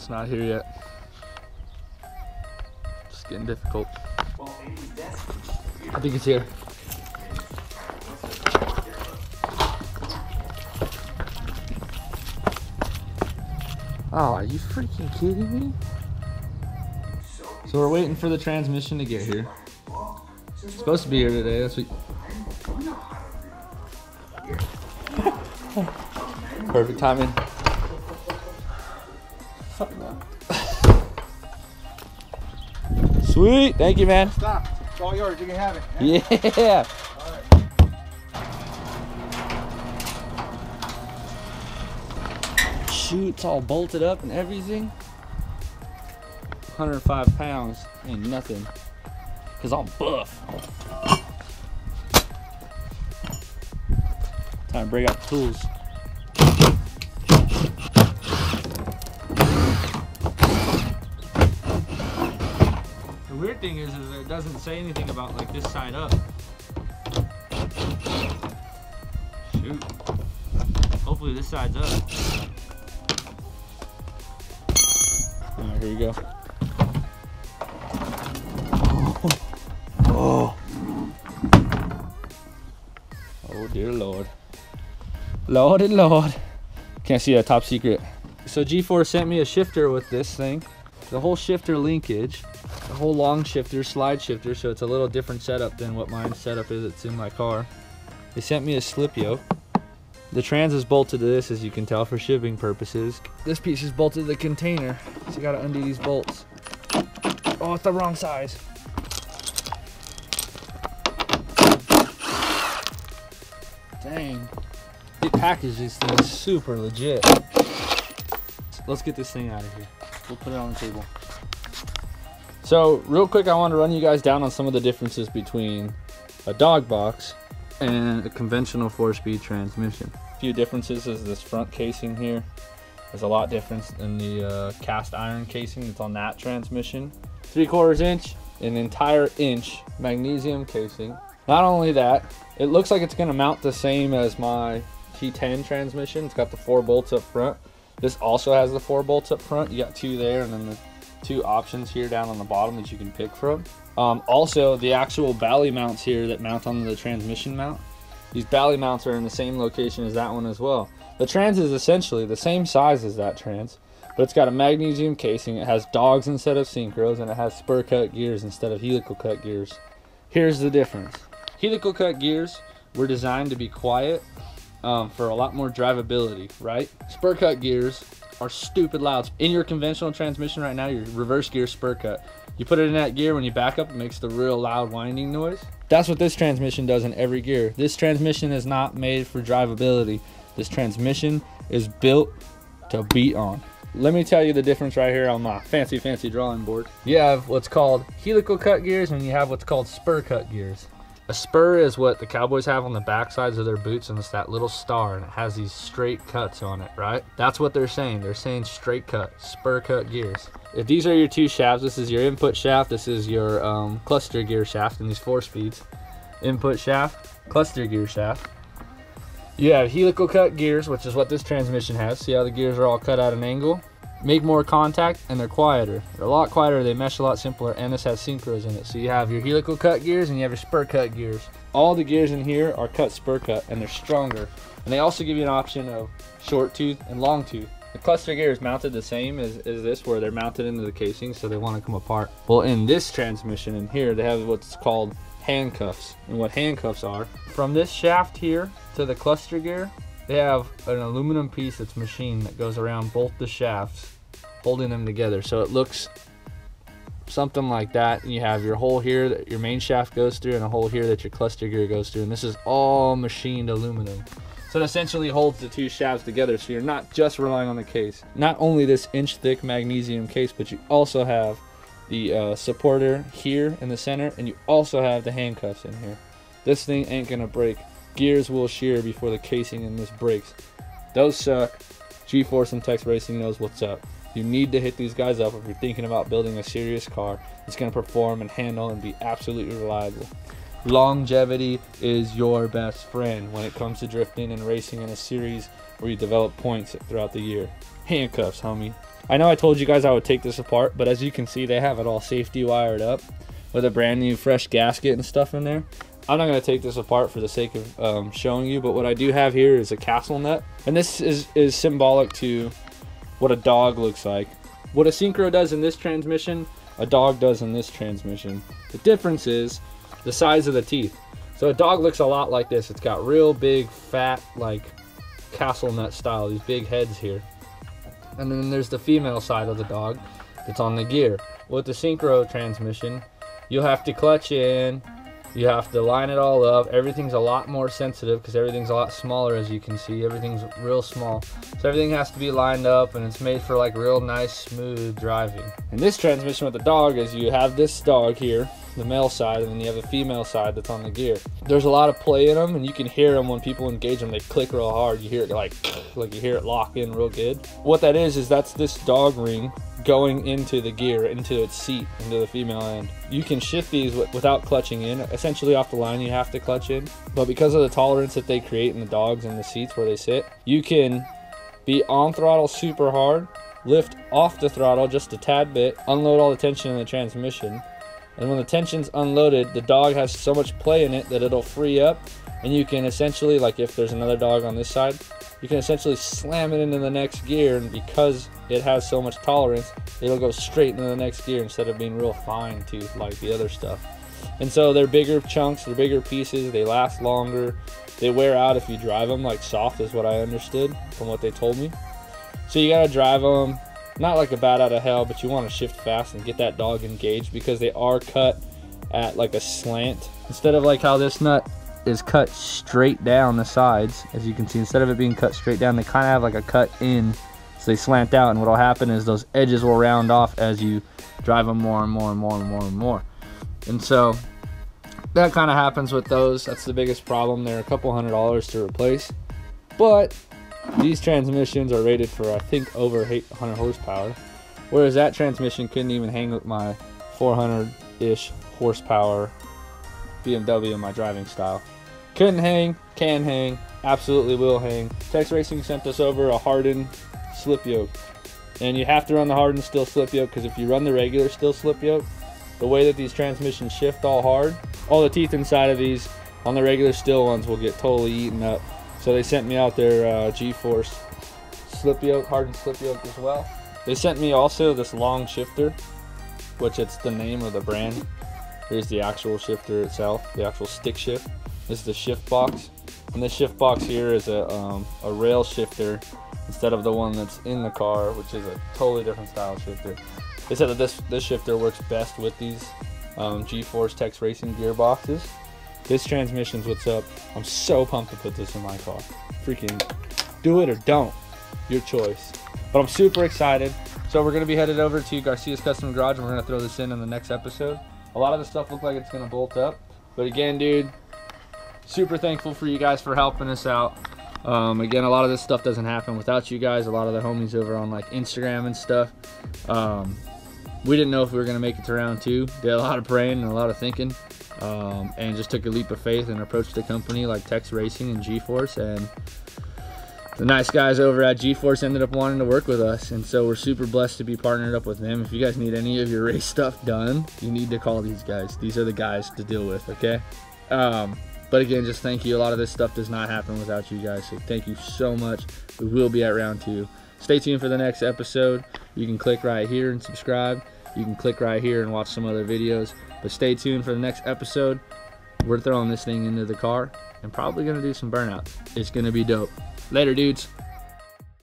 It's not here yet. It's getting difficult. I think it's here. Oh, are you freaking kidding me? So we're waiting for the transmission to get here. It's supposed to be here today. That's what. Perfect timing. Sweet, thank you, man. Stop. It's all yours. You can have it. Yeah. All right. Shoot, it's all bolted up and everything. 105 pounds ain't nothing. Cause I'm buff. Time to break out the tools. The weird thing is it doesn't say anything about like this side up. Shoot. Hopefully this side's up. Alright, here we go. Oh. Oh dear Lord. Lordy Lord. Can't see that, top secret. So G4 sent me a shifter with this thing. The whole shifter linkage. The whole long shifter, slide shifter, so it's a little different setup than what mine setup is. It's in my car. They sent me a slip yoke. The trans is bolted to this, as you can tell, for shipping purposes. This piece is bolted to the container, so you gotta undo these bolts. Oh, it's the wrong size. Dang. They package these things super legit. Let's get this thing out of here. We'll put it on the table. So, real quick, I want to run you guys down on some of the differences between a dog box and a conventional 4-speed transmission. A few differences is this front casing here. There's a lot different than the cast iron casing that's on that transmission. 3/4 inch, an entire inch magnesium casing. Not only that, it looks like it's going to mount the same as my T10 transmission. It's got the 4 bolts up front. This also has the 4 bolts up front. You got 2 there, and then the 2 options here down on the bottom that you can pick from. Also, the actual bally mounts here that mount onto the transmission mount, these bally mounts are in the same location as that one as well. The trans is essentially the same size as that trans, but it's got a magnesium casing. It has dogs instead of synchros, and it has spur cut gears instead of helical cut gears. Here's the difference. Helical cut gears were designed to be quiet for a lot more drivability, right? Spur cut gears are stupid loud. In your conventional transmission right now, your reverse gear spur cut. You put it in that gear, when you back up, it makes the real loud winding noise. That's what this transmission does in every gear. This transmission is not made for drivability. This transmission is built to beat on. Let me tell you the difference right here on my fancy drawing board. You have what's called helical cut gears, and you have what's called spur cut gears. A spur is what the cowboys have on the back sides of their boots, and it's that little star, and it has these straight cuts on it, right? That's what they're saying. They're saying straight cut, spur cut gears. If these are your 2 shafts, this is your input shaft, this is your cluster gear shaft in these 4 speeds. Input shaft, cluster gear shaft. You have helical cut gears, which is what this transmission has. See how the gears are all cut at an angle? Make more contact, and they're quieter. They're a lot quieter, they mesh a lot simpler, and this has synchros in it. So you have your helical cut gears and you have your spur cut gears. All the gears in here are cut spur cut, and they're stronger. And they also give you an option of short tooth and long tooth. The cluster gear is mounted the same as this, where they're mounted into the casing, so they want to come apart. Well, in this transmission in here, they have what's called handcuffs. And what handcuffs are, from this shaft here to the cluster gear, they have an aluminum piece that's machined that goes around both the shafts, holding them together. So it looks something like that. And you have your hole here that your main shaft goes through, and a hole here that your cluster gear goes through. And this is all machined aluminum. So it essentially holds the 2 shafts together, so you're not just relying on the case. Not only this inch-thick magnesium case, but you also have the supporter here in the center, and you also have the handcuffs in here. This thing ain't gonna break. Gears will shear before the casing in this breaks. Those suck. G-Force and Tex Racing knows what's up. You need to hit these guys up if you're thinking about building a serious car that's gonna perform and handle and be absolutely reliable. longevity is your best friend when it comes to drifting and racing in a series where you develop points throughout the year. Handcuffs, homie. I know I told you guys I would take this apart, but as you can see, they have it all safety wired up with a brand new fresh gasket and stuff in there. I'm not going to take this apart for the sake of showing you, but what I do have here is a castle nut, and this is symbolic to what a dog looks like. What a synchro does in this transmission, a dog does in this transmission. The difference is the size of the teeth. So a dog looks a lot like this. It's got real big, fat, like castle nut style, these big heads here. And then there's the female side of the dog that's on the gear. With the synchro transmission, you'll have to clutch in, you have to line it all up. Everything's a lot more sensitive because everything's a lot smaller, as you can see. Everything's real small. So everything has to be lined up, and it's made for like real nice, smooth driving. And this transmission with the dog is you have this dog here, the male side, and then you have the female side that's on the gear. There's a lot of play in them, and you can hear them when people engage them. They click real hard. You hear it like you hear it lock in real good. What that is that's this dog ring going into the gear, into its seat, into the female end. You can shift these without clutching in. Essentially off the line you have to clutch in, but because of the tolerance that they create in the dogs and the seats where they sit, you can be on throttle super hard, lift off the throttle just a tad bit, unload all the tension in the transmission, and when the tension's unloaded, the dog has so much play in it that it'll free up, and you can essentially, like if there's another dog on this side, you can essentially slam it into the next gear, and because it has so much tolerance, it'll go straight into the next gear instead of being real fine tooth like the other stuff. And so they're bigger chunks, they're bigger pieces, they last longer, they wear out if you drive them like soft, is what I understood from what they told me. So you gotta drive them not like a bat out of hell, but you want to shift fast and get that dog engaged because they are cut at like a slant instead of like how this nut is cut straight down the sides. As you can see, instead of it being cut straight down, they kind of have like a cut in, so they slant out, and what will happen is those edges will round off as you drive them more and more and more and more and more. And so that kind of happens with those. That's the biggest problem. They're a couple $100 to replace, but these transmissions are rated for, I think, over 800 horsepower, whereas that transmission couldn't even hang with my 400-ish horsepower BMW in my driving style. Couldn't hang, can hang, absolutely will hang. Tex Racing sent us over a hardened slip yoke, and you have to run the hardened steel slip yoke because if you run the regular steel slip yoke, the way that these transmissions shift all hard, all the teeth inside of these on the regular steel ones will get totally eaten up. So they sent me out their G-Force slip yoke, hardened slip yoke as well. They sent me also this long shifter, which it's the name of the brand. Here's the actual shifter itself, the actual stick shift. This is the shift box, and this shift box here is a rail shifter instead of the one that's in the car, which is a totally different style shifter. They said that this shifter works best with these G-Force Tex Racing gearboxes. This transmission's what's up. I'm so pumped to put this in my car. Freaking do it or don't, your choice. But I'm super excited. So we're gonna be headed over to Garcia's Custom Garage, and we're gonna throw this in the next episode. A lot of the stuff looks like it's gonna bolt up, but again, dude, super thankful for you guys for helping us out. Again, a lot of this stuff doesn't happen without you guys. A lot of the homies over on like Instagram and stuff. We didn't know if we were gonna make it to round 2. Did a lot of praying and a lot of thinking, and just took a leap of faith and approached a company like Tex Racing and G-Force, and the nice guys over at G-Force ended up wanting to work with us, and so we're super blessed to be partnered up with them. If you guys need any of your race stuff done, you need to call these guys. These are the guys to deal with, okay? But again, just thank you. A lot of this stuff does not happen without you guys, so thank you so much. We will be at round 2. Stay tuned for the next episode. You can click right here and subscribe. You can click right here and watch some other videos, but stay tuned for the next episode. We're throwing this thing into the car and probably gonna do some burnouts. It's gonna be dope. Later, dudes.